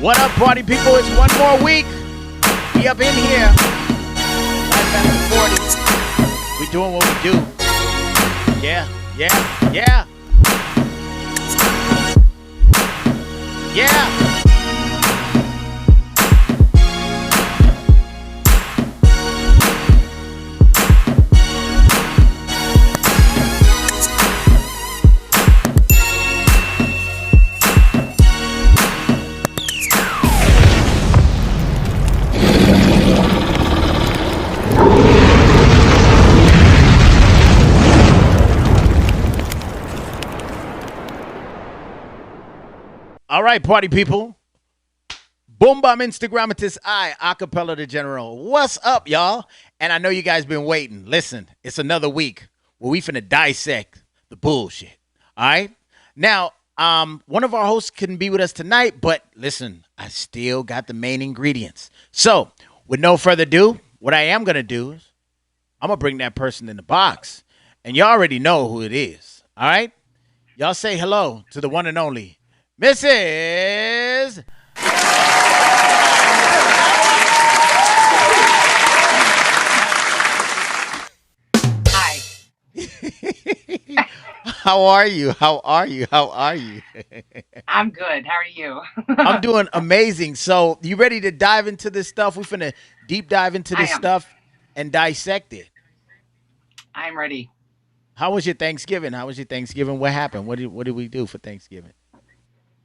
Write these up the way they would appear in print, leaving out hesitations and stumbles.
What up, party people? It's one more week. We up in here. Life after 40. We doing what we do. Yeah. All right, party people. Boom Bum Instagrammatus I, Akapello Di General. What's up, y'all? And I know you guys been waiting. Listen, it's another week where we finna dissect the bullshit. All right? Now, one of our hosts couldn't be with us tonight, but listen, I still got the main ingredients. So, with no further ado, what I am gonna do is I'm gonna bring that person in the box. And y'all already know who it is. All right? Y'all say hello to the one and only Mrs. Hi. How are you? I'm good. How are you? I'm doing amazing. So, you ready to dive into this stuff? We're finna deep dive into this stuff and dissect it. I'm ready. How was your Thanksgiving? What happened? What did we do for Thanksgiving?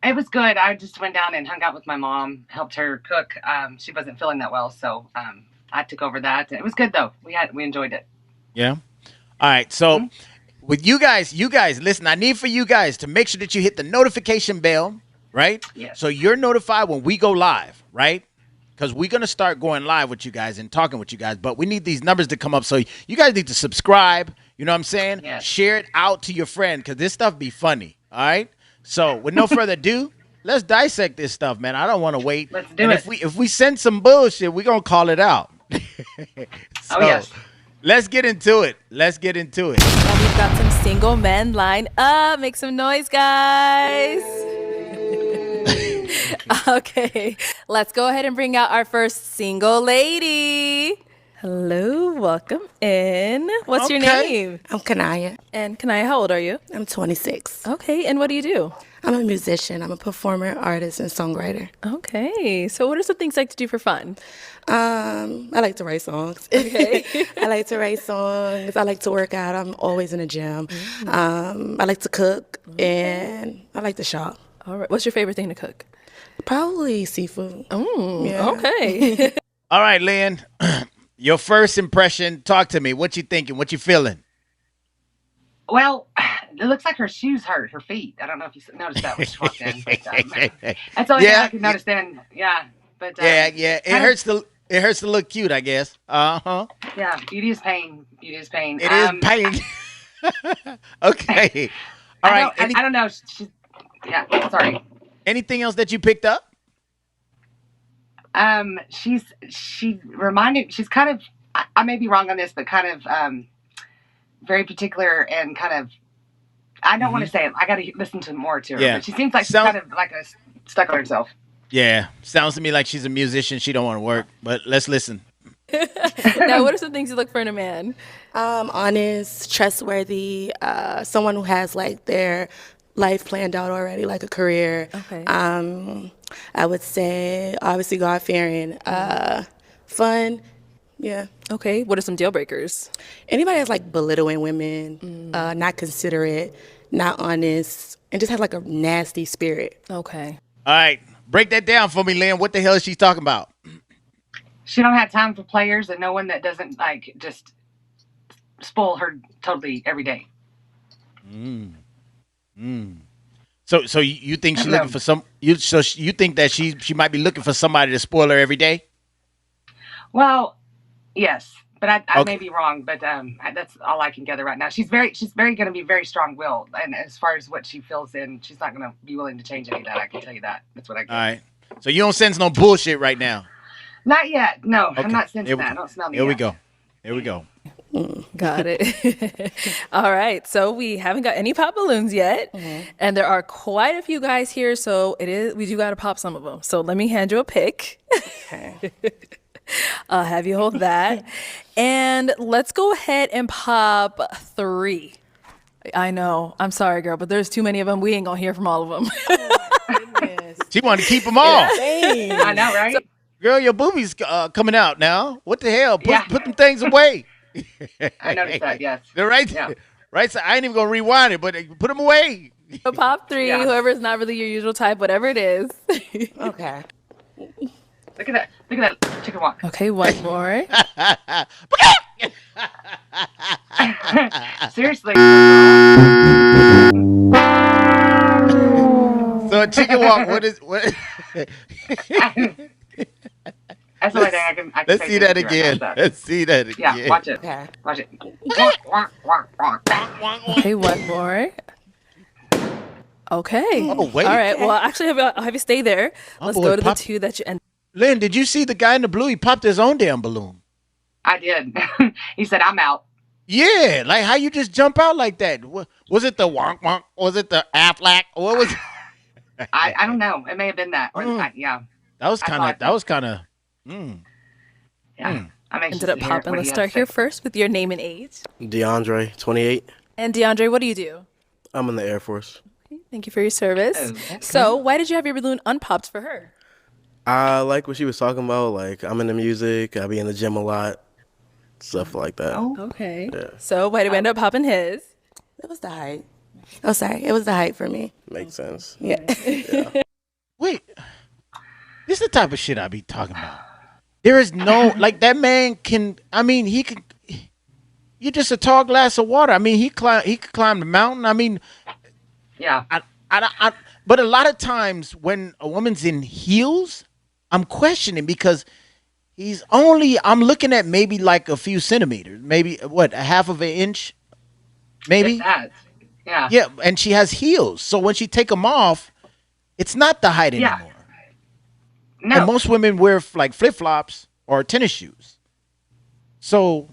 It was good. I just went down and hung out with my mom, helped her cook. She wasn't feeling that well, so I took over that. It was good though. We enjoyed it. Yeah. All right. So with you guys, listen, I need for you guys to make sure that you hit the notification bell, right? Yes. So you're notified when we go live, right? Because we're going to start going live with you guys and talking with you guys, but we need these numbers to come up. So you guys need to subscribe. You know what I'm saying? Yes. Share it out to your friend because this stuff be funny. All right. So with no further ado, let's dissect this stuff, man. I don't want to wait. Let's do it. If we send some bullshit, we're going to call it out. Oh, yes. Let's get into it. Well, we've got some single men lined up. Make some noise, guys. Okay, let's go ahead and bring out our first single lady. Hello, welcome in. What's your name? I'm Kanaya. And Kanaya, how old are you? I'm 26. Okay, and what do you do? I'm a musician. I'm a performer, artist, and songwriter. Okay, so what are some things you like to do for fun? I like to write songs. Okay. I like to write songs. I like to work out. I'm always in the gym. I like to cook, and I like to shop. All right, what's your favorite thing to cook? Probably seafood. Yeah. Okay. All right, Lynn, your first impression, talk to me. What you thinking? What you feeling? Well, it looks like her shoes hurt her feet. I don't know if you noticed that when she walked in. But, that's the only thing I can notice then. Yeah. But yeah. It hurts to look cute, I guess. Yeah, beauty is pain. It is pain. Okay. All right. I don't know. Yeah. Sorry. Anything else that you picked up? She's kind of, I may be wrong on this, but kind of very particular and kind of, I don't want to say it. I got to listen to more to her. Yeah. But she seems like she's kind of like stuck on herself. Yeah. Sounds to me like she's a musician. She don't want to work, but let's listen. Now, what are some things you look for in a man? Honest, trustworthy, someone who has like their life planned out already, like a career. Okay. I would say obviously God-fearing, fun. Yeah. Okay. What are some deal breakers? Anybody that's like belittling women, not considerate, not honest, and just has like a nasty spirit. Okay. All right. Break that down for me, Lynn. What the hell is she talking about? She don't have time for players and no one that doesn't like just spoil her totally every day. So you think she's looking for you think that she might be looking for somebody to spoil her every day? Well, yes, but I may be wrong. But that's all I can gather right now. She's very going to be very strong-willed, and as far as what she feels in, she's not going to be willing to change any of that. I can tell you that. That's what I get. All right. So you don't sense no bullshit right now. Not yet. No, Okay. I'm not sensing that. I don't smell it. Here we go. Got it. All right. So we haven't got any pop balloons yet. And there are quite a few guys here. So we do got to pop some of them. So let me hand you a pick. Okay. I'll have you hold that. And let's go ahead and pop 3. I know. I'm sorry, girl, but there's too many of them. We ain't going to hear from all of them. Goodness. She wanted to keep them all. Dang. I know, right? Girl, your boobies coming out now. What the hell? Yeah. Put them things away. I noticed that, yes. They're right. Yeah. Right. So I ain't even gonna rewind it, but put them away. So pop 3, Yeah. whoever's not really your usual type, whatever it is. Okay. Look at that chicken walk. Okay, one more. Seriously. So a chicken walk. What? That's the only thing I can Let's say see that right now, again. so. Let's see that again. Yeah, watch it. Okay. Watch it. Walk, walk, walk, walk. Okay, one more. Okay. Oh, wait. All right. Well, actually, I'll have you stay there. Let's boy, go to the pop- 2 that you end. Lynn, did you see the guy in the blue? He popped his own damn balloon. I did. He said, I'm out. Yeah, like how you just jump out like that? Was it the wonk wonk? Was it the Aflac? What was? I don't know. It may have been that. Or yeah. That was I kind of. thought- That was kind of. Yeah. I'm anxious Ended up to hear popping. what Let's he has start to here say. first with your name and age. DeAndre, 28. And DeAndre, what do you do? I'm in the Air Force. Thank you for your service. Oh, okay. So, why did you have your balloon unpopped for her? I like what she was talking about. Like, I'm into music. I be in the gym a lot. Stuff like that. Oh, Okay. Yeah. So, why did we end up popping his? It was the height. Oh, sorry. It was the height for me. Makes sense. Yeah. Wait, this is the type of shit I be talking about. There is no like that man can. I mean, he can. You're just a tall glass of water. I mean, he could climb the mountain. I mean, yeah. but a lot of times when a woman's in heels, I'm questioning because I'm looking at maybe like a few centimeters, maybe what, a half of an inch, maybe. It's that. Yeah. Yeah, and she has heels. So when she take them off, it's not the height Yeah. anymore. No. And most women wear like flip-flops or tennis shoes. So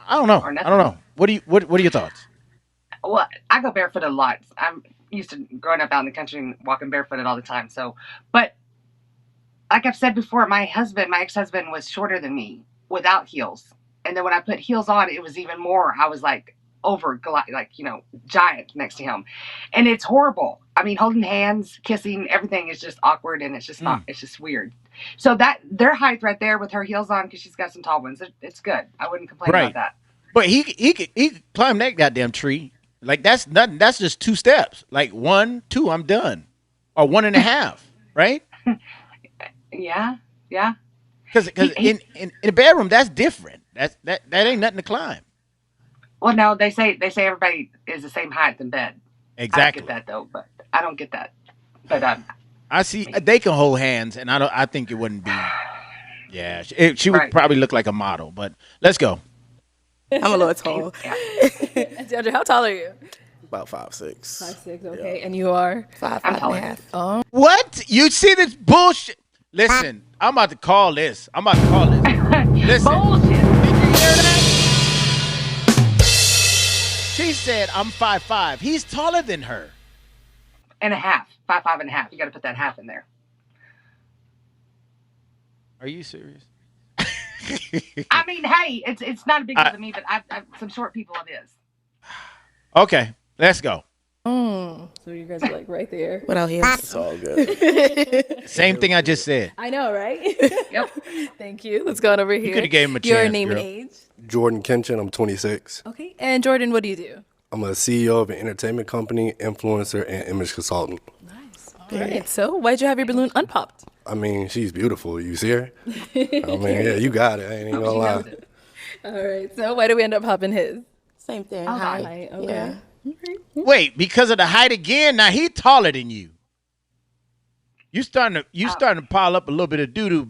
I don't know. Or I nothing. don't know. What are your thoughts? Well, I go barefoot a lot. I'm used to growing up out in the country and walking barefooted all the time. So, but like I've said before, my ex-husband was shorter than me without heels. And then when I put heels on, it was even more. I was like giant next to him. And it's horrible. I mean, holding hands, kissing, everything is just awkward and it's just not, it's just weird. So that their height right there with her heels on, because she's got some tall ones, it's good. I wouldn't complain Right. about that. But he could climb that goddamn tree. Like that's nothing. That's just 2 steps. Like 1, 2, I'm done, or 1.5. Right? Yeah. Yeah. Because in the bedroom that's different. That ain't nothing to climb. Well, no, they say everybody is the same height in bed. Exactly. I don't get that though, but I don't get that. But I see they can hold hands, and I think it wouldn't be. Yeah, she would Right. probably look like a model. But let's go. I'm a little tall. yeah. DeAndre, how tall are you? About 5'6". 5'6", okay. And you are? 5, I'm 5 taller. and a half. What? You see this bullshit? Listen, I'm about to call this. Listen. Bullshit. Did you hear that? She said I'm 5'5". He's taller than her. And a half. 5'5" and a half. You got to put that half in there. Are you serious? I mean, hey, it's not a big deal to me, but I some short people it is. Okay, let's go. So you guys are like right there. Without heels. It's all good. Same thing I just said. I know, right? Yep. Thank you. Let's go on over here. coulda gave him a Your chance, name girl. and age. Jordan Kinchin, I'm 26. Okay. And Jordan, what do you do? I'm a CEO of an entertainment company, influencer, and image consultant. Nice. All right. So why'd you have your balloon unpopped? I mean, she's beautiful. You see her? I mean, yeah, you got it. I ain't even gonna lie. All right. So why did we end up popping his? Same thing. Oh, height. Height, okay. Yeah. Wait, because of the height again? Now he taller than you. You starting to pile up a little bit of doo doo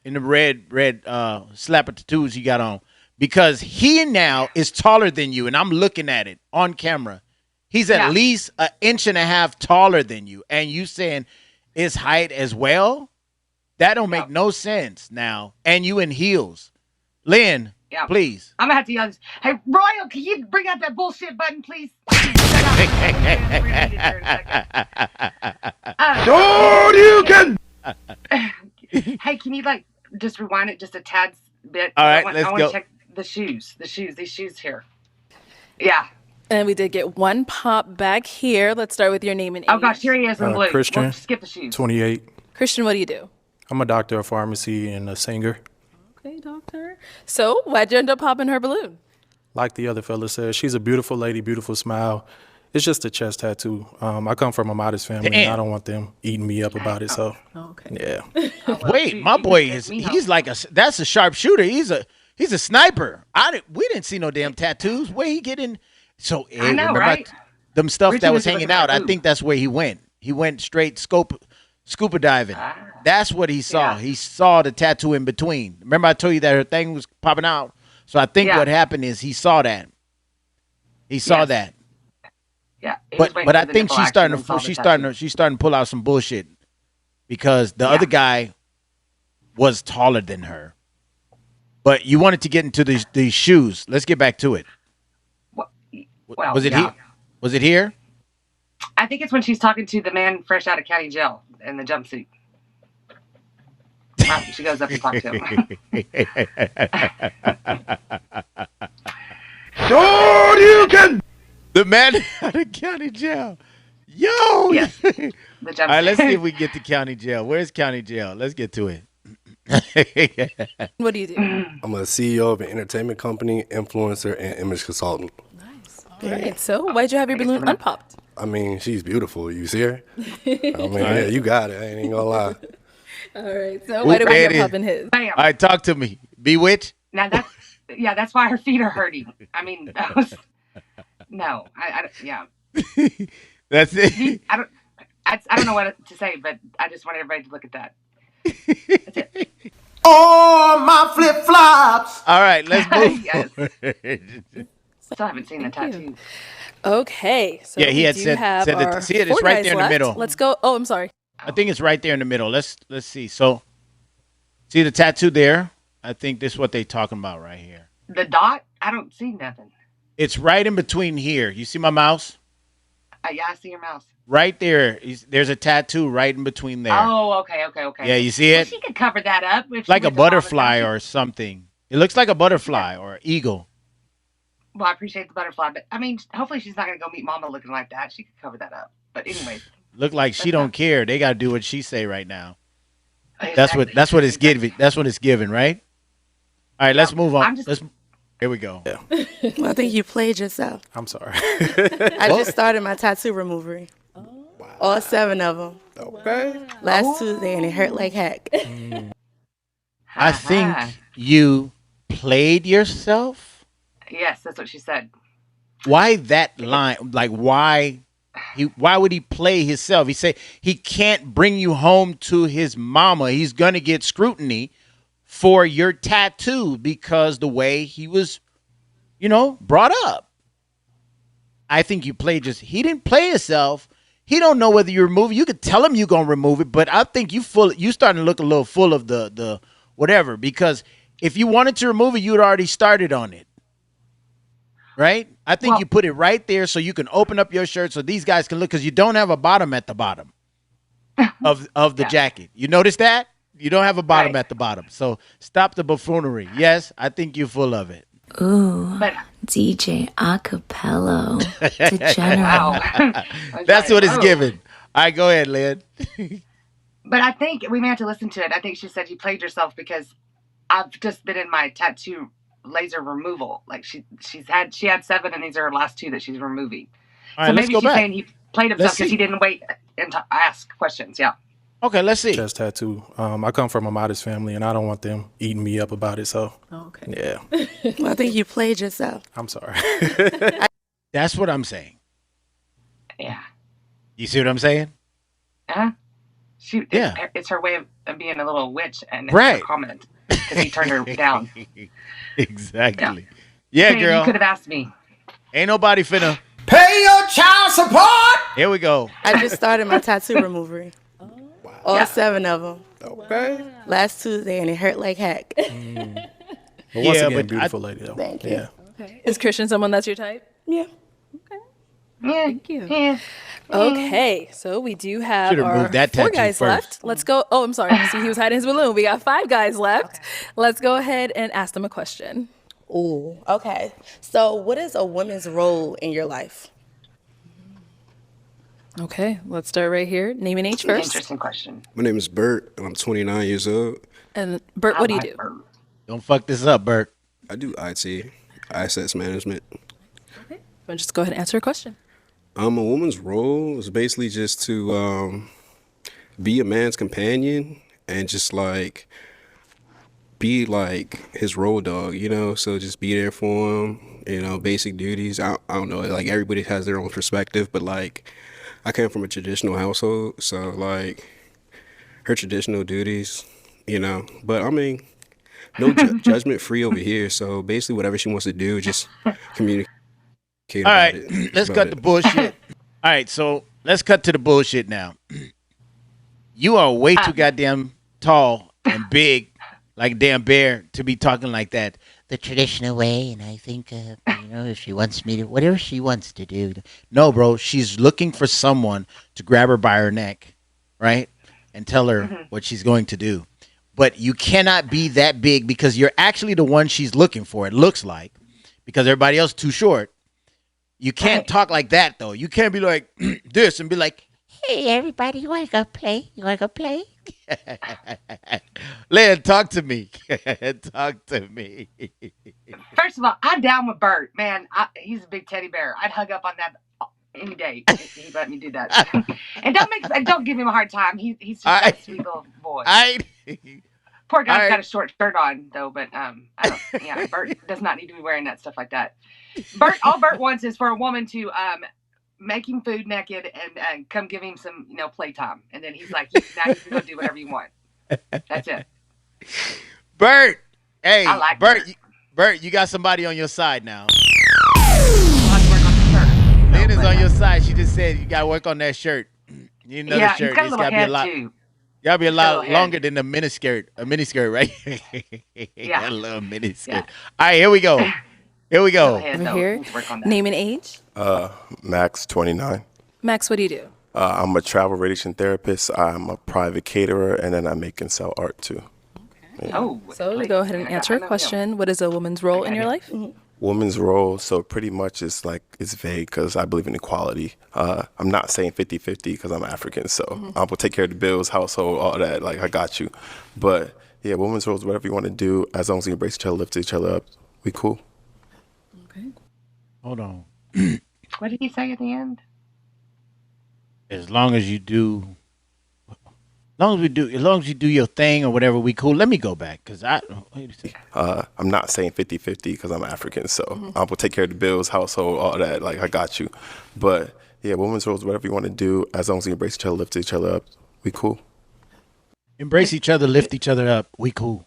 in the red slapper tattoos you got on, because he now is taller than you, and I'm looking at it on camera. He's at Yeah. least 1.5 inches taller than you, and you saying his height as well? That don't make no sense now. And you in heels, Lynn. Yeah. Please. I'm gonna have to yell this. Hey, Royal, can you bring out that bullshit button, please? Hey, can you like just rewind it just a tad bit? All right, I let's want go. to check the shoes. These shoes here. Yeah. And we did get one pop back here. Let's start with your name and age. Oh gosh, here he is in blue. Christian. We'll skip the shoes. 28. Christian, what do you do? I'm a doctor of pharmacy and a singer. Okay, doctor. So why'd you end up popping her balloon? Like the other fella said, she's a beautiful lady, beautiful smile. It's just a chest tattoo. I come from a modest family, and I don't want them eating me up about it. So, Okay. yeah. Wait, my boy he's like that's a sharpshooter. He's a sniper. We didn't see no damn tattoos. Where he get in? So I know, remember right? them stuff Richie that was was hanging looking out. at I who? think that's where he went. He went straight scuba diving. That's what he saw. Yeah. He saw the tattoo in between. Remember I told you that her thing was popping out. So I think Yeah. what happened is he saw that. He saw Yes. that. Yeah. he was waiting But for I the think nipple she's action starting and saw to the she's tattoo. starting to pull out some bullshit because the other guy was taller than her. But you wanted to get into these shoes. Let's get back to it. Well, Was it yeah. here? Was it here? I think it's when she's talking to the man fresh out of county jail in the jumpsuit. She goes up and talks to him. The man out of county jail. Yo. Yes. The jumpsuit. All right, let's see if we can get to county jail. Where's county jail? Let's get to it. What do you do? I'm a CEO of an entertainment company, influencer, and image consultant. Nice. All right. So why'd you have your balloon unpopped? I mean, she's beautiful. You see her? I mean, yeah, you got it. I ain't gonna lie. All right. So why did we there end it is. up popping his? Bam. All right, talk to me. Bewitch. Now that's why her feet are hurting. I mean, that was no. Yeah. That's it. I don't know what to say, but I just want everybody to look at that. That's it. Oh, my flip flops. All right, let's move. Yes. forward. Still haven't seen the tattoo. Okay. So Yeah, he had we do said have that. our See it? It's 4 right guys there in the left. middle. Let's go. Oh, I'm sorry. I think it's right there in the middle. Let's see. So, see the tattoo there? I think this is what they talking about right here. The dot? I don't see nothing. It's right in between here. You see my mouse? Yeah, I see your mouse. Right there. There's a tattoo right in between there. Oh, okay. Yeah, you see Well, it? she could cover that up. If she Like a went to all the butterfly time. or something. It looks like a butterfly or an eagle. Well, I appreciate the butterfly, but I mean, hopefully she's not going to go meet Mama looking like that. She could cover that up. But anyway, Look like she don't care. They got to do what she say right now. exactly. That's what it's giving. That's what it's giving, right? All right, let's move on. I'm just- Here we go. Yeah. Well, I think you played yourself. I'm sorry. I just started my tattoo remover. All 7 of them. Okay. Last Tuesday, and it hurt like heck. I think you played yourself. Yes, that's what she said. Why that line? Like why would he play himself? He said he can't bring you home to his mama. He's gonna get scrutiny for your tattoo because the way he was, brought up. I think you played he didn't play himself. He don't know whether you remove it. You could tell him you're gonna remove it, but I think you starting to look a little full of the whatever, because if you wanted to remove it, you'd already started on it. Right? I think Well- you put it right there so you can open up your shirt so these guys can look, because you don't have a bottom at the bottom of the Yeah. jacket. You notice that? You don't have a bottom Right. at the bottom. So stop the buffoonery. Yes, I think you're full of it. Ooh, But DJ Akapello Di General. wow. That's what it's Oh. giving. All right, go ahead, Lynn. But I think we may have to listen to it. I think she said you played yourself because I've just been in my tattoo laser removal. Like she had 7, and these are her last 2 that she's removing. All So right, let's maybe go she's back. saying he played himself Let's see. because he didn't wait and ask questions. Yeah. Okay, let's see. Chest tattoo. I come from a modest family, and I don't want them eating me up about it. So, Okay. yeah. Well, I think you played yourself. I'm sorry. That's what I'm saying. Yeah. You see what I'm saying? Huh? Shoot. Yeah. It's her way of being a little witch and Right. comment because he turned her down. Exactly. Yeah, Hey, girl. you could have asked me. Ain't nobody finna. Pay your child support. Here we go. I just started my tattoo remover. All Yeah. 7 of them. Okay. Last Tuesday, and it hurt like heck. But once Yeah, again, but beautiful lady though. Thank you. Yeah. Okay. Is Christian someone that's your type? Yeah. Yeah. Thank you. Yeah. Okay, so we do have Should've our moved that 4 tattoo guys first. left. Let's go. Oh, I'm sorry. See, he was hiding his balloon. We got 5 guys left. Let's go ahead and ask them a question. Ooh, okay. So, what is a woman's role in your life? Okay, let's start right here. Name and age first. Interesting question. My name is Bert, and I'm 29 years old. And Bert, what do you do? Don't fuck this up, Bert. I do IT, assets management. Well, just go ahead and answer a question. A woman's role is basically just to be a man's companion and just like be like his road dog, you know. So just be there for him, you know. Basic duties. I don't know. Like everybody has their own perspective, but like I came from a traditional household, so like her traditional duties, you know. But I mean, no judgment free over here. So basically, whatever she wants to do, just communicate. All about right, it. let's About cut the bullshit. All right, so let's cut to the bullshit now. You are way too goddamn tall and big, like a damn bear, to be talking like that. The traditional way, and I think, if she wants me to, whatever she wants to do. No, bro, she's looking for someone to grab her by her neck, right, and tell her what she's going to do. But you cannot be that big because you're actually the one she's looking for, it looks like, because everybody else is too short. You can't talk like that, though. You can't be like this and be like, hey, everybody, you want to go play? You want to go play? Lynn, talk to me. Talk to me. First of all, I'm down with Bert. Man, he's a big teddy bear. I'd hug up on that any day if he let me do that. And don't give him a hard time. He's just a sweet little boy. Poor guy's got a short shirt on though, but Bert does not need to be wearing that stuff like that. All Bert wants is for a woman to make him food naked and come give him some playtime, and then he's like, now you can go do whatever you want. That's it. Bert, hey, I like Bert, you got somebody on your side now. I'll have to work on the shirt. Lynn is on your side. She just said you got to work on that shirt. You know the shirt. He's got a It's little got to be a head lot. too. Gotta be a lot longer than a miniskirt. A miniskirt, right? Yeah. A little miniskirt. Yeah. All right, here we go. Over here. Name and age. Max, 29. Max, what do you do? I'm a travel radiation therapist. I'm a private caterer, and then I make and sell art too. Okay. Oh. So go ahead and answer a question. What is a woman's role in your life? Woman's role, so pretty much it's vague because I believe in equality. I'm not saying 50-50 because I'm African, so I will take care of the bills, household, all that. Like, I got you. But yeah, woman's role is whatever you want to do. As long as you embrace each other, lift each other up, we cool. Okay. Hold on. What did he say at the end? As long as you do your thing or whatever, we cool. Let me go back because I'm not saying 50-50 because I'm African, so I will take care of the bills, household, all that. Like, I got you. But yeah, women's roles, whatever you want to do, as long as you embrace each other, lift each other up, we cool. Embrace each other, lift each other up, we cool.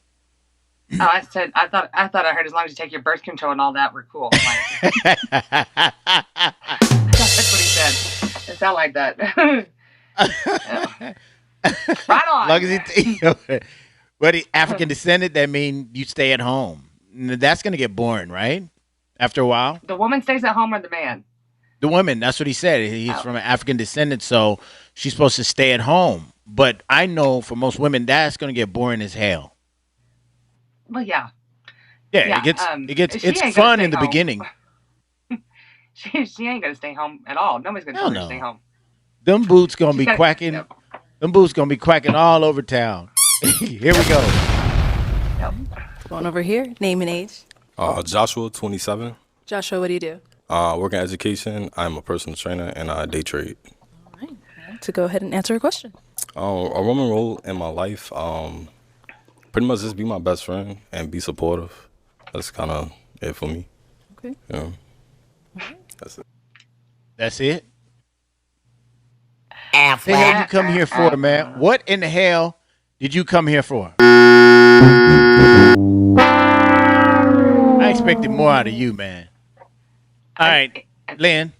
Oh, I thought I heard as long as you take your birth control and all that, we're cool. That's what he said. It sounded like that. Right on. As long as you but African descendant, that means you stay at home. That's gonna get boring, right? After a while. The woman stays at home or the man? The woman. That's what he said. He's from an African descendant, so she's supposed to stay at home. But I know for most women, that's gonna get boring as hell. Well, yeah. Yeah, it's fun in the beginning. She ain't gonna stay home at all. Nobody's gonna tell her to stay home. Them boots gonna be quacking. No. Them boots gonna be quacking all over town. Here we go. Yep. Going over here. Name and age. Joshua, 27. Joshua, what do you do? Work in education. I'm a personal trainer and I day trade. All right. To go ahead and answer a question. A woman role in my life, pretty much just be my best friend and be supportive. That's kind of it for me. Okay. Yeah. Okay. That's it. That's it? What the hell you come here for, man? What in the hell did you come here for? I expected more out of you, man. All right, Lynn,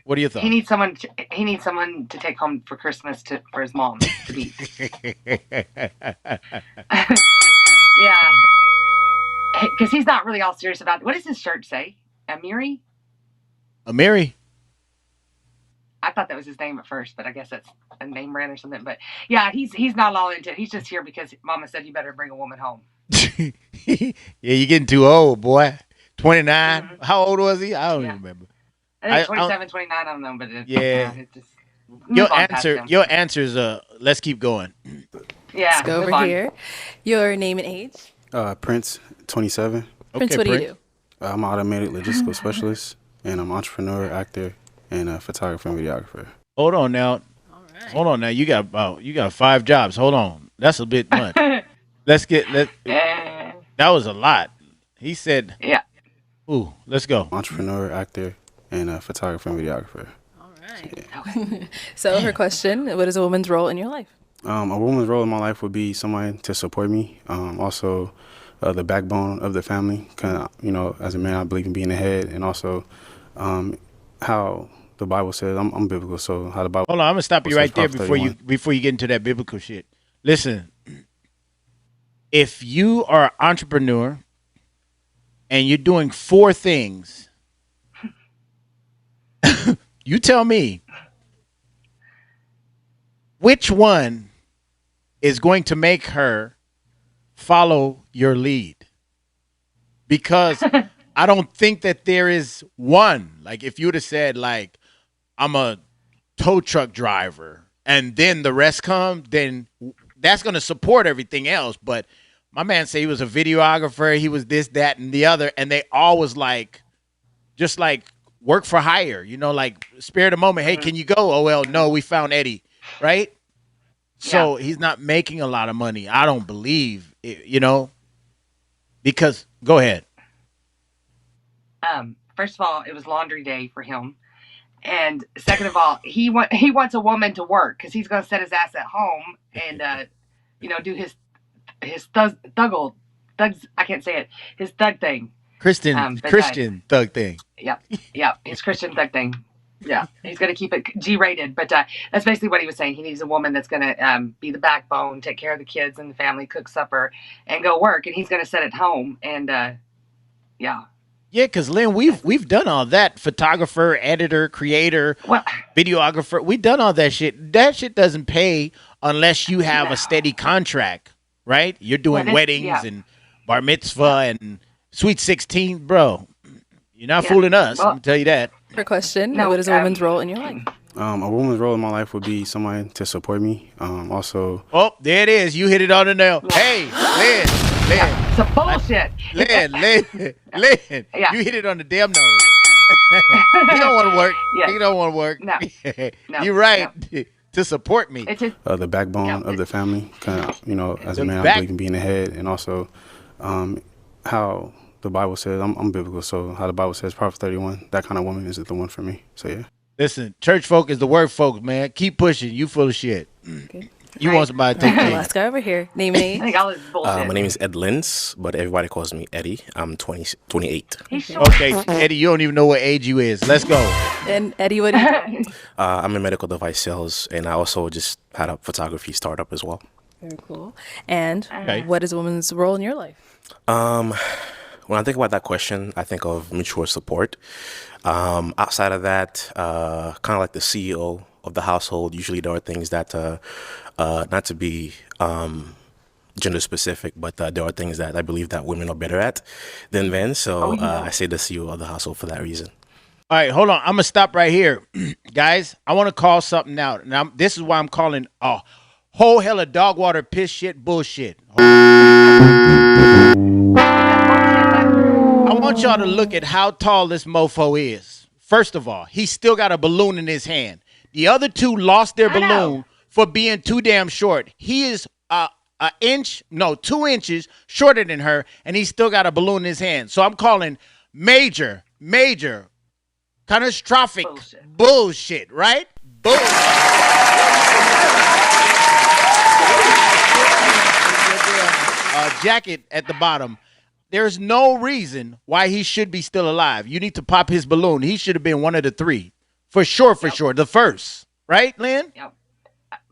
what are your thoughts? He needs someone to take home for Christmas for his mom to beat. Yeah. because he's not really all serious about it. What does his shirt say? Amiri? Amiri? I thought that was his name at first, but I guess that's a name brand or something. But yeah, he's not all into it. He's just here because Mama said you better bring a woman home. Yeah, you're getting too old, boy. 29. Mm-hmm. How old was he? I don't even remember. I think 27, 29. I don't know, but it just your answer is let's keep going. Yeah, let's go over here. Your name and age? Prince, 27. Prince, what do you do? I'm an automated logistical specialist, and I'm an entrepreneur, actor, and a photographer and videographer. Hold on now. Right. Hold on now. You got 5 jobs. Hold on. That's a bit much. That was a lot. He said. Yeah. Ooh, let's go. Entrepreneur, actor, and a photographer and videographer. All right. So her question: what is a woman's role in your life? A woman's role in my life would be someone to support me. Also, the backbone of the family. As a man, I believe in being the head, and also how the Bible says. I'm biblical, so how the Bible. Hold on, I'm gonna stop you right there before you get into that biblical shit. Listen, if you are an entrepreneur and you're doing 4 things, you tell me which one is going to make her follow your lead. Because I don't think that there is one. Like if you would have said like, I'm a tow truck driver and then the rest come, then that's going to support everything else. But my man said he was a videographer. He was this, that, and the other. And they all was like, just like work for hire, like spare the moment. Hey, can you go? Oh, well, no, we found Eddie. Right. So he's not making a lot of money. I don't believe it, because go ahead. First of all, it was laundry day for him. And second of all, he wants a woman to work because he's going to set his ass at home and, do his thugs, I can't say it, his thug thing. Christian thug thing. Yep, his Christian thug thing. Yeah, he's going to keep it G-rated. But that's basically what he was saying. He needs a woman that's going to be the backbone, take care of the kids and the family, cook supper, and go work. And he's going to sit at home and, yeah. Yeah, because Lynn, we've done all that. Photographer, editor, creator, videographer. We've done all that shit. That shit doesn't pay unless you have a steady contract, right? You're doing weddings and bar mitzvah and sweet 16, bro. You're not fooling us. I'm gonna tell you that. Her question: what is a woman's role in your life? A woman's role in my life would be someone to support me. Also. Oh, there it is. You hit it on the nail. Hey, Lynn. It's a bullshit. Lynn. Yeah. You hit it on the damn nose. He don't want to work. Yeah. He don't want to work. No. You're right. No. To support me. The backbone of the family. As a man, I believe in being the head, and also how the Bible says. I'm biblical, so how the Bible says, Proverbs 31. That kind of woman is the one for me. So yeah. Listen, church folk is the word folk, man. Keep pushing. You full of shit. Okay. You want somebody to take care. Let's go over here. Name and age. I think all this bullshit. My name is Ed Lins, but everybody calls me Eddie. I'm 28. Okay, Eddie, you don't even know what age you is. Let's go. And Eddie, what do you do? I'm in medical device sales, and I also just had a photography startup as well. Very cool. And what is a woman's role in your life? When I think about that question, I think of mutual support. Outside of that, kind of like the CEO of the household, usually there are things that, not to be gender specific, but there are things that I believe that women are better at than men. So I say the CEO of the household for that reason. All right, hold on. I'm going to stop right here. Guys, I want to call something out. Now, this is why I'm calling a whole hell of dog water, piss shit, bullshit. I want y'all to look at how tall this mofo is. First of all, he's still got a balloon in his hand. The other two lost their balloon for being too damn short. He is 2 inches shorter than her, and he's still got a balloon in his hand. So I'm calling major catastrophic bullshit, right? Jacket at the bottom. There's no reason why he should be still alive. You need to pop his balloon. He should have been one of the 3. For sure. The first. Right, Lynn? Yep.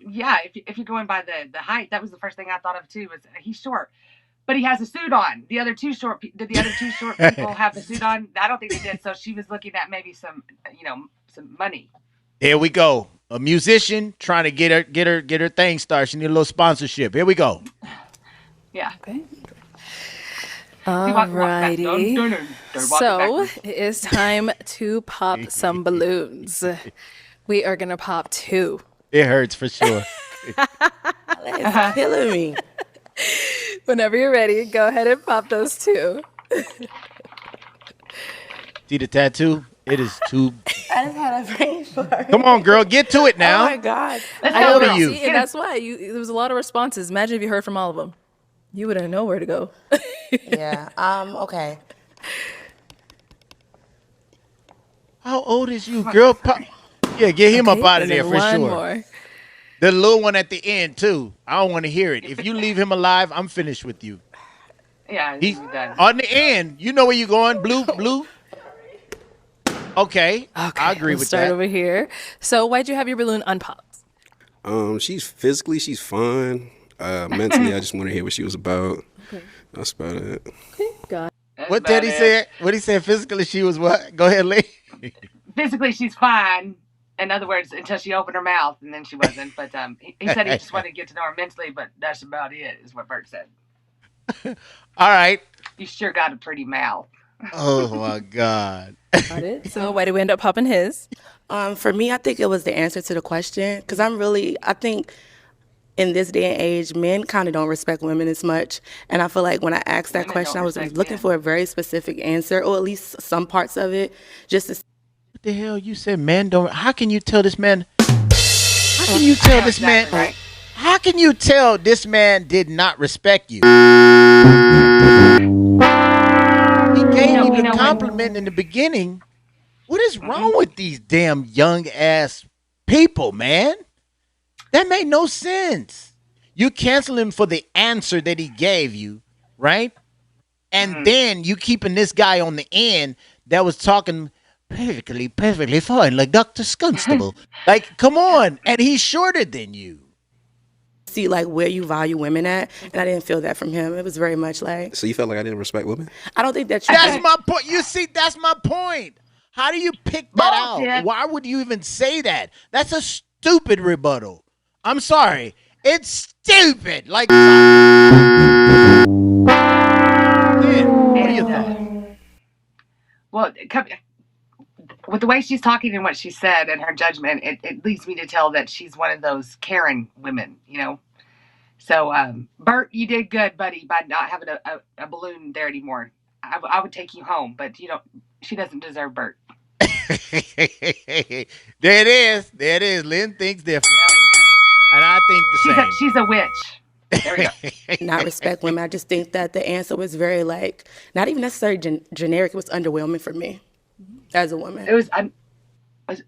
Yeah, if you're going by the height, that was the first thing I thought of too, was he's short. But he has a suit on. The other two short people have the suit on? I don't think they did. So she was looking at maybe some money. Here we go. A musician trying to get her thing started. She need a little sponsorship. Here we go. Yeah. Okay. Alrighty. So it is time to pop some balloons. We are gonna pop 2. It hurts for sure. It's killing me. Whenever you're ready, go ahead and pop those 2. See the tattoo? It is too. I just had a brain fart. Come on, girl, get to it now. Oh my God. How old are you? See, and that's why there was a lot of responses. Imagine if you heard from all of them. You wouldn't know where to go. Yeah. Okay. How old is you, girl? Yeah, get him up out of there for sure. More. The little one at the end too. I don't want to hear it. If you leave him alive, I'm finished with you. Yeah, He's done. on the end. You know where you're going. Blue. Okay. I agree with start that. over here. So why'd you have your balloon unpopped? She's fine. Mentally, I just want to hear what she was about. Okay. That's about it. Got it. What Teddy said? What he said? Physically, she was what? Go ahead, Lee. Physically, she's fine. In other words, until she opened her mouth, and then she wasn't. But he said he just wanted to get to know her mentally, but that's about it, is what Bert said. All right. You sure got a pretty mouth. Oh, my God. Got it. So why did we end up popping his? For me, I think it was the answer to the question. Because I think in this day and age, men kind of don't respect women as much. And I feel like when I asked that question, I was looking for a very specific answer, or at least some parts of it, just to. What the hell? You said men don't. How can you tell this man? How can you tell this man? Right. How can you tell this man did not respect you? He gave you the compliment in the beginning. What is wrong with these damn young ass people, man? That made no sense. You cancel him for the answer that he gave you, right? And then you keeping this guy on the end that was talking perfectly fine, like Dr. Scunstable. Like, come on. And he's shorter than you. See, like, where you value women at, and I didn't feel that from him. It was very much like. So you felt like I didn't respect women? I don't think that you. That's my point. You see, that's my point. How do you pick that Bullshit. out? Why would you even say that? That's a stupid rebuttal. I'm sorry. It's stupid. Like, man, what are your thoughts? Well, with the way she's talking and what she said and her judgment, it leads me to tell that she's one of those Karen women, you know. So, Bert, you did good, buddy, by not having a balloon there anymore. I would take you home, but she doesn't deserve Bert. There it is. There it is. Lynn thinks different. And I think the same. She's a witch. There we go. Not respect women. I just think that the answer was very, like, not even necessarily generic. It was underwhelming for me as a woman. It was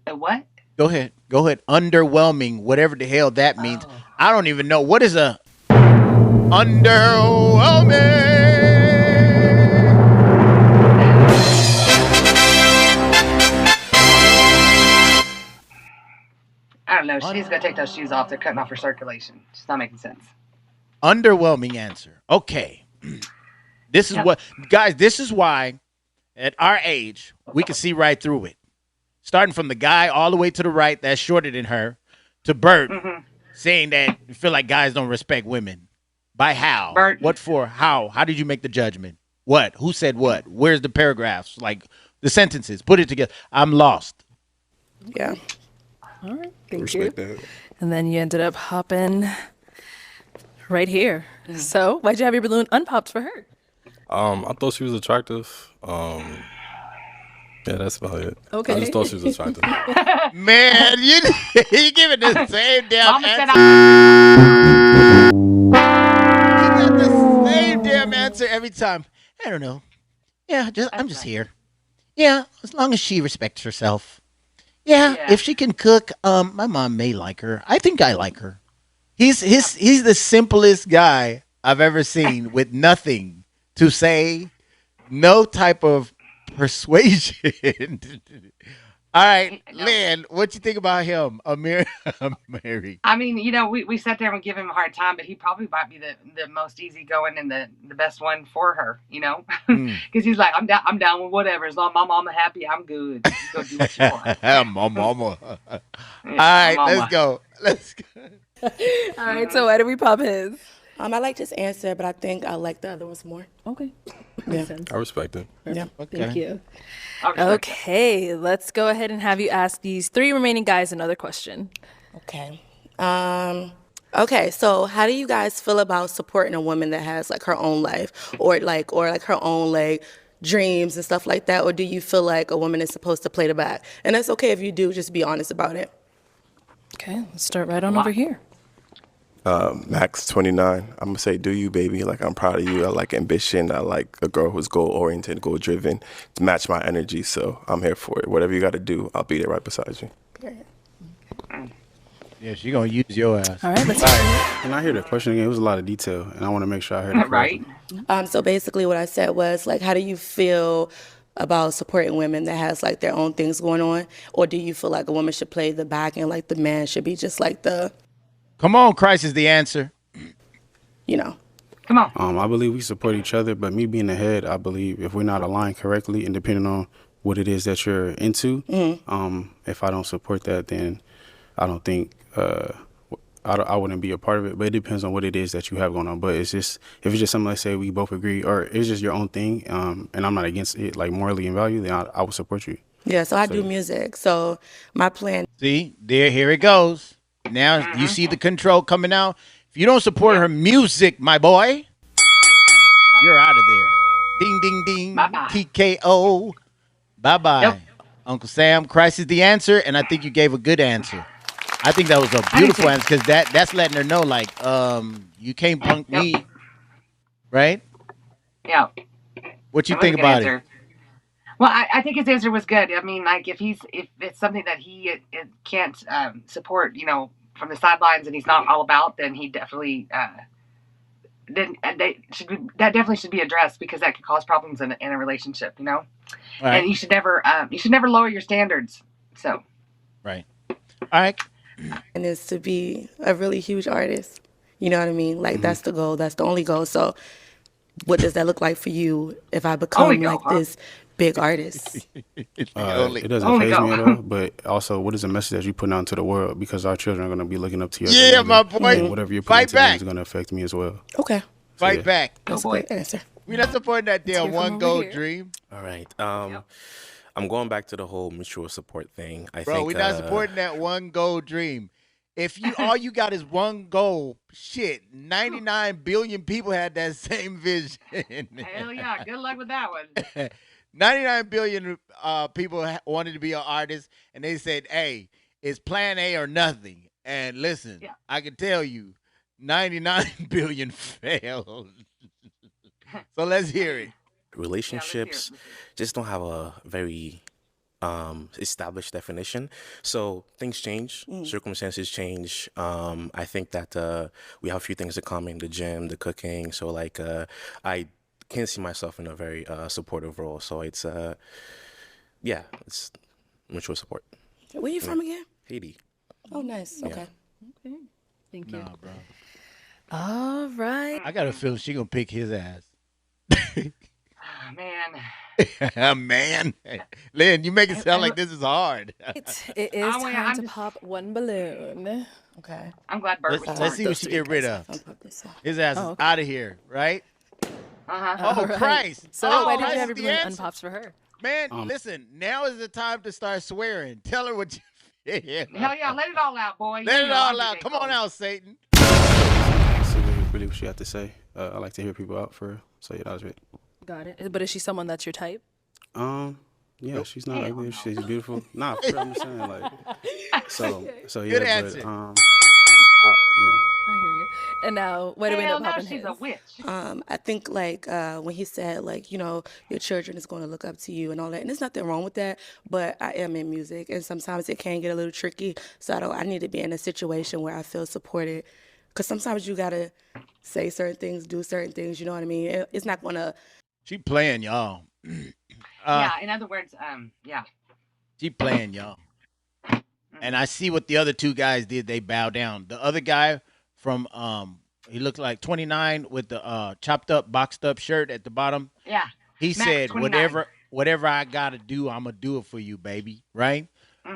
what? Go ahead. Underwhelming, whatever the hell that means. Oh. I don't even know. What is a underwhelming? I don't know. She's going to take those shoes off. They're cutting off her circulation. It's not making sense. Underwhelming answer. Okay. This is what, guys, this is why at our age, we can see right through it. Starting from the guy all the way to the right that's shorter than her to Bert saying that you feel like guys don't respect women. By how? Bert. What for? How? How did you make the judgment? What? Who said what? Where's the paragraphs? Like the sentences. Put it together. I'm lost. Yeah. All right. Thank Respect you. that. And then you ended up hopping right here. So why'd you have your balloon unpopped for her? I thought she was attractive. Yeah, that's about it. Okay. I just thought she was attractive. Man, you giving the same damn Mama said answer. You got the same damn answer every time. I don't know. Yeah, I'm just here. Yeah, as long as she respects herself. Yeah, if she can cook, my mom may like her. I think I like her. He's the simplest guy I've ever seen with nothing to say, no type of persuasion. All right, Lynn, what you think about him, Amir? Mary. I mean, we sat there and give him a hard time, but he probably might be the most easygoing and the best one for her, because he's like, I'm down with whatever. As long as my mama happy, I'm good. You go do what you want. My mama. All right, let's go. All right, so why did we pop his? I like this answer, but I think I like the other ones more. Okay. Yeah. I respect it. Yeah. Okay. Thank you. Okay, let's go ahead and have you ask these 3 remaining guys another question. Okay. Okay, so how do you guys feel about supporting a woman that has like her own life or her own like dreams and stuff like that? Or do you feel like a woman is supposed to play the back? And that's okay if you do, just be honest about it. Okay, let's start right on over here. Max 29. I'm gonna say, do you, baby? Like, I'm proud of you. I like ambition. I like a girl who's goal oriented, goal driven, to match my energy. So I'm here for it. Whatever you got to do, I'll be there right beside you. Yeah, she gonna use your ass. All right, let's Can I hear the question again? It was a lot of detail, and I want to make sure I heard it right. So basically what I said was like, how do you feel about supporting women that has like their own things going on? Or do you feel like a woman should play the back and like the man should be just like the... Come on, Christ is the answer. Come on. I believe we support each other, but me being the head, I believe if we're not aligned correctly and depending on what it is that you're into, if I don't support that, then I don't think I wouldn't be a part of it. But it depends on what it is that you have going on. But it's just, if it's just something like, say we both agree, or it's just your own thing, and I'm not against it, like morally and value, then I would support you. Yeah, so I do music. So my plan... See, here it goes. Now you see the control coming out. If you don't support her music, my boy, you're out of there. Ding, ding, ding. Bye-bye. TKO. Bye-bye. Yep. Uncle Sam, Christ is the answer, and I think you gave a good answer. I think that was a beautiful answer because that's letting her know, like, you can't punk me, right? Yeah. What you think about it? Well, I think his answer was good. I mean, like if it's something that he can't support, from the sidelines, and he's not all about, then he definitely that definitely should be addressed, because that could cause problems in a relationship, Right. And you should never lower your standards. So. Right. All right. And is to be a really huge artist. You know what I mean? Like that's the goal. That's the only goal. So what does that look like for you if I become this big artist? It doesn't faze me at all, but also, what is the message that you put out into the world? Because our children are going to be looking up to you. Yeah, my boy. And whatever you're putting into them is going to affect me as well. Okay. Fight back. That's a great answer. We're not supporting that damn one goal dream. All right. I'm going back to the whole mutual support thing. I think, we're not supporting that one goal dream. If all you got is one goal, shit, 99 billion people had that same vision. Hell yeah, good luck with that one. 99 billion people wanted to be an artist, and they said, hey, it's plan A or nothing. And listen, I can tell you, 99 billion failed. So let's hear it. Relationships just don't have a very established definition. So things change, circumstances change. I think that we have a few things in common: the gym, the cooking. So like I can see myself in a very supportive role. So it's it's mutual support. Where you from again? Haiti. Oh, nice. Yeah. Okay. Thank you. Nah, bro. All right. I got a feeling she gonna pick his ass. Man. Man. Lynn, you make it sound like this is hard. It is time to pop one balloon. Okay. I'm glad Bert was Let's see what she get rid of. His ass is out of here, right? Uh-huh. Oh, right. Christ. So oh, why did Christ you have is your the balloon answer. unpops for her? Man, listen, now is the time to start swearing. Tell her what you feel. Hell yeah, let it all out, boy. Let it all out. Come on out, Satan. See really what you have to say. I like to hear people out for real. So yeah, that was it. Got it. But is she someone that's your type? Yeah, she's not ugly. She's beautiful. Nah, for real, I'm just saying, like, so yeah. Good answer. But, I hear you. And now, what do we end up popping she's his? a witch. I think like when he said like, your children is going to look up to you and all that, and there's nothing wrong with that, but I am in music and sometimes it can get a little tricky. So I need to be in a situation where I feel supported, because sometimes you got to say certain things, do certain things, you know what I mean? It's not going to... She playing, y'all. Yeah, in other words, yeah. She playing, y'all. And I see what the other two guys did. They bow down. The other guy from he looked like 29 with the chopped up, boxed up shirt at the bottom. Yeah. He Max, said, 29. whatever I gotta do, I'm gonna do it for you, baby. Right?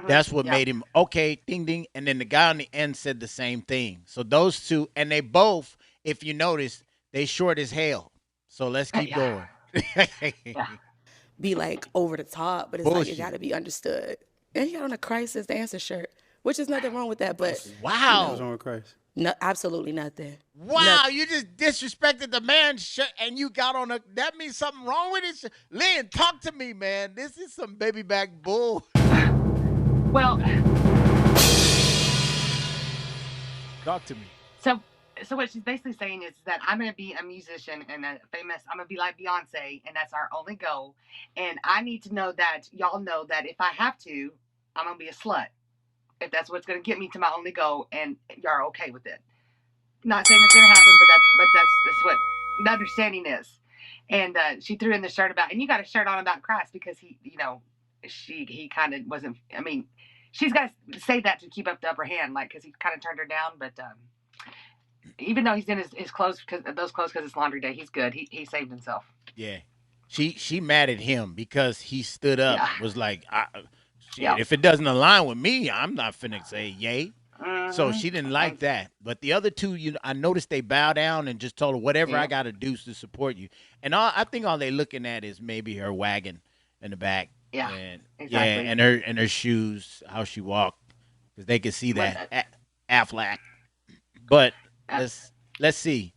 That's what Yep. made him okay, ding ding. And then the guy on the end said the same thing. So those two, and they both, if you notice, they short as hell. So let's keep going. Be like over the top, but it's like Bullshit. it got to be understood. And he got on a Crisis Dancer shirt, which is nothing wrong with that, but Wow. What's wrong with Christ? no, absolutely nothing. Wow, you just disrespected the man's shirt and you got on a. That means something wrong with it. Lynn, talk to me, man. This is some baby back bull. Well, Talk to me. so what she's basically saying is that I'm gonna be a musician and a famous. I'm gonna be like Beyonce, and that's our only goal. And I need to know that y'all know that if I have to, I'm gonna be a slut. If that's what's gonna get me to my only goal, and y'all are okay with it. Not saying it's gonna happen, but that's what the understanding is. And she threw in the shirt about, and you got a shirt on about Christ because he kind of wasn't. I mean, she's got to say that to keep up the upper hand, like because he kind of turned her down. But even though he's in his clothes because it's laundry day, he's good. He saved himself. Yeah. She mad at him because he stood up, was like, if it doesn't align with me, I'm not finna say yay. So she didn't like that. But the other two, I noticed they bow down and just told her whatever I got to do to support you. And I think all they looking at is maybe her wagon in the back. Yeah, and, exactly. Yeah, and her shoes, how she walked, because they could see that Affleck. But let's see.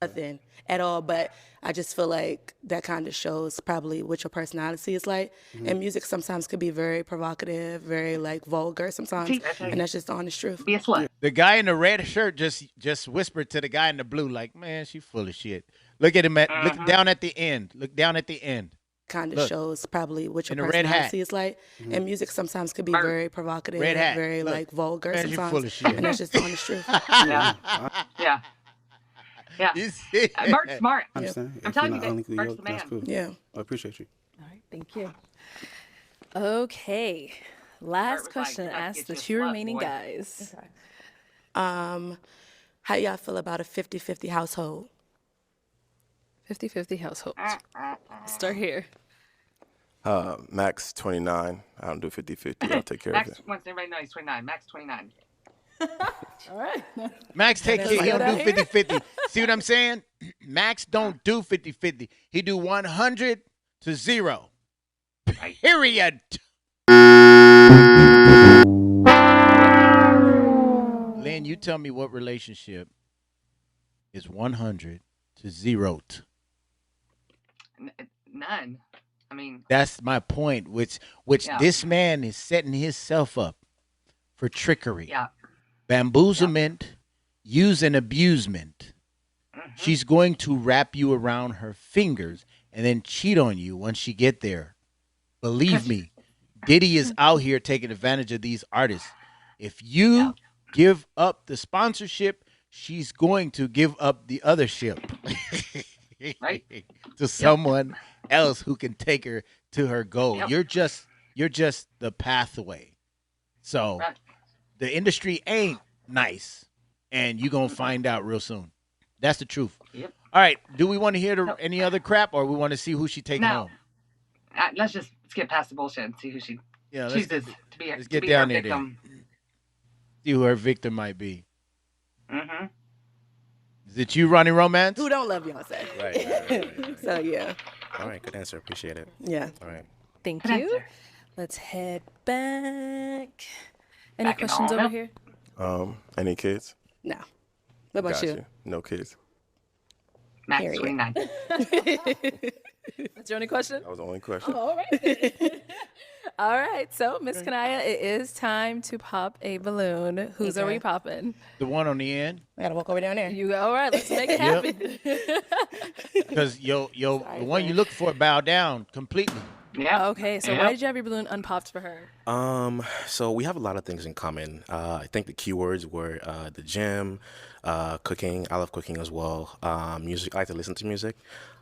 Nothing at all, but I just feel like that kind of shows probably what your personality is like. And music sometimes could be very provocative, very like vulgar sometimes, and that's just the honest truth. Be a slut. The guy in the red shirt just whispered to the guy in the blue, like, man, she full of shit. Look at him look down at the end. Look down at the end. Kind of shows probably what your in the red hat. personality is like. And music sometimes could be very provocative, Red hat. very Look. like vulgar Man, you sometimes, full of shit. and that's just the honest truth. Yeah. Mert's smart. I understand. I'm If telling you're you not that unequally Mert's yoked, the man. that's cool. Yeah. I appreciate you. All right, thank you. Okay, last was question like, "You got to asked get the your two slut, remaining boy." guys. How y'all feel about a 50-50 household? 50-50 household. Start here. Max 29. I don't do 50-50. I'll take care of Max it. wants everybody to know he's 29. Max 29. All right. Max take care. He don't do 50-50. See what I'm saying? Max don't do 50-50. He do 100 to 0. Period. Lynn, you tell me what relationship is 100 to 0. None. I mean, That's my point, which this man is setting himself up for trickery, bamboozlement, use and abusement. She's going to wrap you around her fingers and then cheat on you once she get there. Believe me, Diddy is out here taking advantage of these artists. If you give up the sponsorship, she's going to give up the other ship to someone else who can take her to her goal. You're just the pathway. So the industry ain't nice, and you're gonna find out real soon. That's the truth. All right. Do we want to hear any other crap, or we want to see who she taking home? Let's just skip past the bullshit and see who she chooses to be. Let's to get be down her there. victim. See who her victim might be. Is it you, Ronnie Romance? Who don't love Beyonce? Right. So yeah. All right, good answer. Appreciate it. Yeah. All right. Thank Good you. answer. Let's head back. Any Back in questions all. over Nope. here? Any kids? No. What about Got you? you. No kids. Max Period. 29. That's your only question? That was the only question. All right. All right. So, Miss Kanaya, it is time to pop a balloon. Whose are we popping? The one on the end. I gotta walk over down there. You all right? Let's make it happen. Because the one you look for bow down completely. Yeah. Okay. So, why did you have your balloon unpopped for her? So we have a lot of things in common. I think the keywords were the gym, cooking. I love cooking as well. Music. I like to listen to music.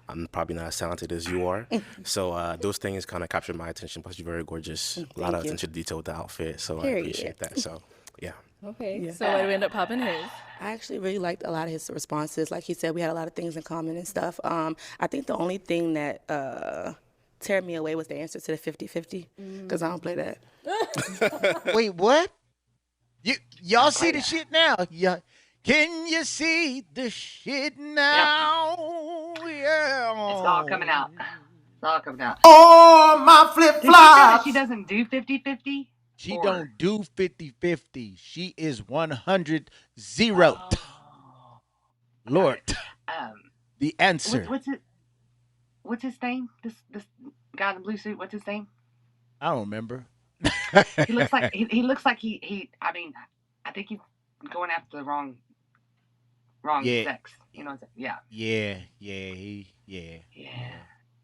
I'm probably not as talented as you are. So those things kind of captured my attention. Plus, you're very gorgeous. A lot of you. attention to detail with the outfit. So I Period. appreciate that. So, yeah. Okay. Yeah. So why do we end up popping his? I actually really liked a lot of his responses. Like he said, we had a lot of things in common and stuff. I think the only thing that tear me away was the answer to the 50-50, because I don't play that. Wait, what? Y'all see the shit now? Yeah. Can you see the shit now? Yeah. It's all coming out. It's all coming out. Oh, my flip Did she say that flops. she doesn't do 50-50? She don't do 50-50. She is 100 0. Lord. The answer. What's his name? This guy in the blue suit, what's his name? I don't remember. He looks like he I mean, I think he's going after the wrong sex. You know what I'm saying? Yeah.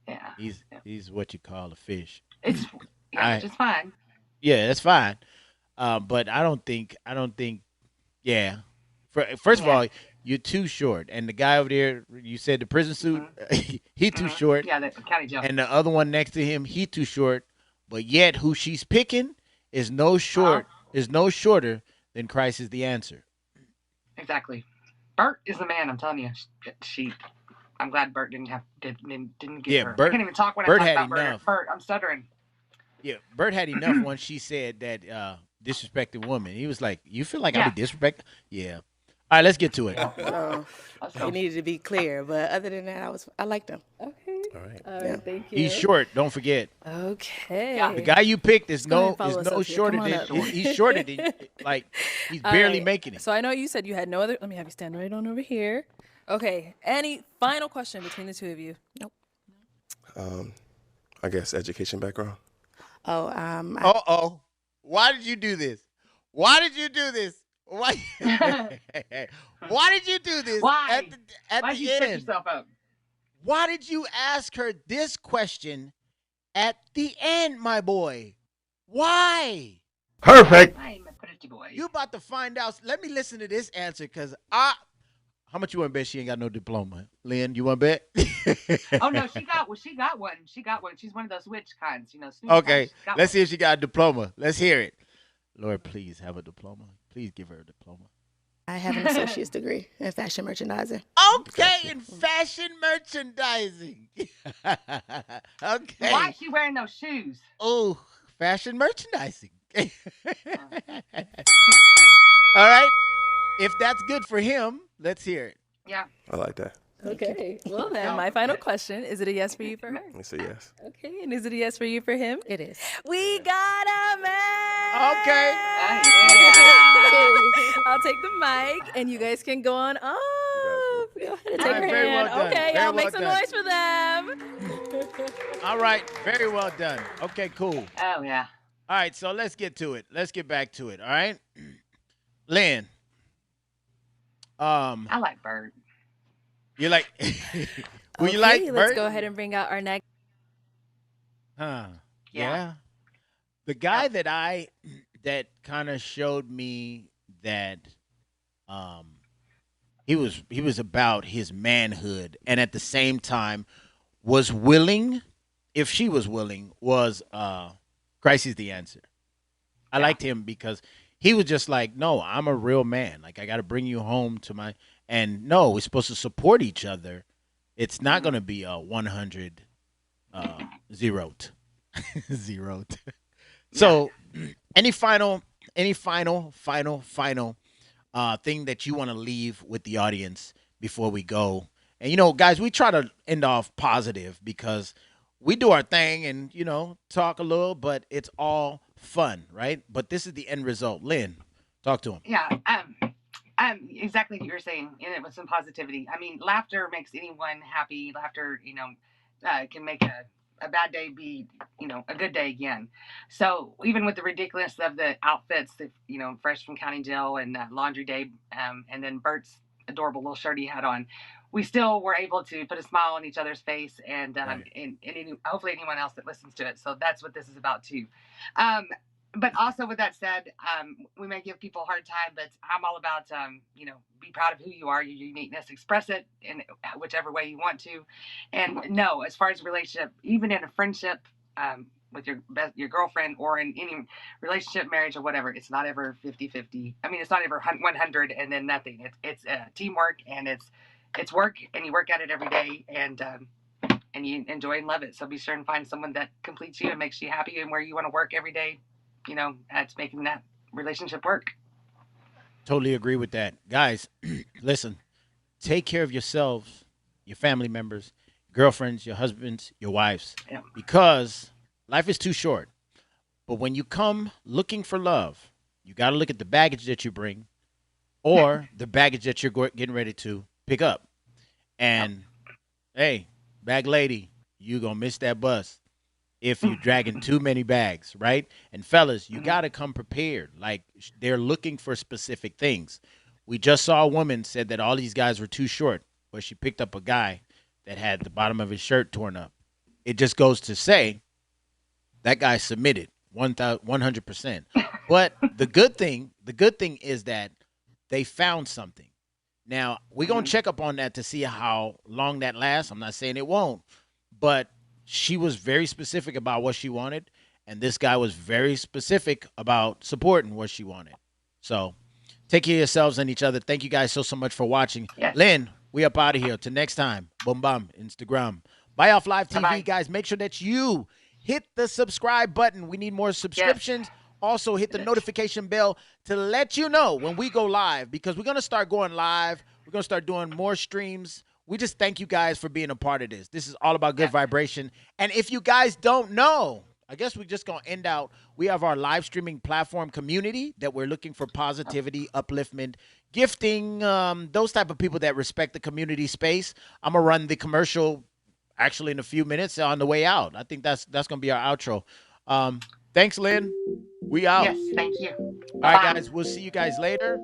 Yeah. He's what you call a fish. It's which is fine. Yeah, that's fine. But I don't think. Yeah. First of all, you're too short, and the guy over there, you said the prison suit, he too short. Yeah, the county jail. And the other one next to him, he too short. But yet, who she's picking is no shorter than Christ is the answer. Exactly. Bert is the man. I'm telling you. I'm glad Bert didn't get her. I can't even talk when I talk about Bert. Bert, I'm stuttering. Yeah, Bert had enough when she said that disrespected woman. He was like, "You feel like I be disrespected?" Yeah. All right, let's get to it. It needed to be clear, but other than that, I liked him. Okay. All right. All right, thank you. He's short. Don't forget. Okay. The guy you picked is no Sophia. shorter Come on than up. he's shorter than he's barely making it. So I know you said you had no other. Let me have you stand right on over here. Okay. Any final question between the two of you? Nope. I guess education background. Uh-oh. Why did you do this? Why? Why did you do this Why? at Why'd the you set end? yourself up? Why did you ask her this question at the end, my boy? Why? Perfect. I'm a pretty boy. You about to find out. Let me listen to this answer, because how much you want to bet she ain't got no diploma? Lynn, you want to bet? Oh no, she got one. She got one. She's one of those witch kinds, you know. Okay, let's see if she got a diploma. Let's hear it. Lord, please have a diploma. Please give her a diploma. I have an associate's degree in fashion merchandising. Okay, in fashion merchandising. Okay. Why is she wearing those shoes? Oh, fashion merchandising. All right. If that's good for him, let's hear it. Yeah. I like that. Okay. Well then, my final question: is it a yes for you for her? Let me say yes. Okay. And is it a yes for you for him? It is. We got a man. Okay. I'll take the mic, and you guys can go on off. Go ahead and take her very hand. well done. Okay, Very y'all make well some done. noise for them. All right. Very well done. Okay, cool. Oh yeah. All right, so let's get to it. Let's get back to it. All right. Lynn. I like Bert. You like will you Okay, like let's Bert? go ahead and bring out our next. Yeah. The guy that kind of showed me that he was about his manhood, and at the same time was willing, if she was willing, was Christ is the answer. I liked him because he was just like, no, I'm a real man. Like, I got to bring you home to my, and no, we're supposed to support each other. It's not going to be a 100 zeroed. Zeroed. So any final thing that you want to leave with the audience before we go? And, guys, we try to end off positive because we do our thing and, talk a little, but it's all fun, right? But this is the end result. Lynn, talk to him. Yeah. Exactly what you're saying, and it was some positivity. I mean, laughter makes anyone happy. Laughter, can make a bad day be, a good day again. So even with the ridiculousness of the outfits that, fresh from county jail and laundry day, and then Bert's adorable little shirt he had on, we still were able to put a smile on each other's face, and hopefully anyone else that listens to it. So that's what this is about too. But also, with that said, we may give people a hard time, but I'm all about, be proud of who you are, your uniqueness, express it in whichever way you want to. And no, as far as relationship, even in a friendship, with your girlfriend or in any relationship, marriage, or whatever, it's not ever 50-50. I mean, it's not ever 100 and then nothing. It's teamwork, and it's work, and you work at it every day, and you enjoy and love it. So be sure and find someone that completes you and makes you happy and where you want to work every day. That's making that relationship work. Totally agree with that. Guys, listen, take care of yourselves, your family members, girlfriends, your husbands, your wives, because life is too short. But when you come looking for love, you got to look at the baggage that you bring or the baggage that you're getting ready to pick up. And, hey, bag lady, you going to miss that bus if you're dragging too many bags, right? And fellas, you got to come prepared. Like, they're looking for specific things. We just saw a woman said that all these guys were too short, but she picked up a guy that had the bottom of his shirt torn up. It just goes to say that guy submitted 100%. But the good thing is that they found something. Now, we're going to check up on that to see how long that lasts. I'm not saying it won't, but she was very specific about what she wanted, and this guy was very specific about supporting what she wanted. So take care of yourselves and each other. Thank you guys so much for watching. Yes. Lynn, we up out of here. Till next time. Boom, bam, Instagram. Buy Off Live TV, Bye-bye. guys. Make sure that you hit the subscribe button. We need more subscriptions. Yes. Also, hit the notification bell to let you know when we go live, because we're going to start going live. We're going to start doing more streams. We just thank you guys for being a part of this. This is all about good vibration. And if you guys don't know, I guess we're just going to end out. We have our live streaming platform community that we're looking for positivity, upliftment, gifting, those type of people that respect the community space. I'm going to run the commercial actually in a few minutes on the way out. I think that's going to be our outro. Thanks, Lynn. We out. Yes, thank you. All right, guys. We'll see you guys later.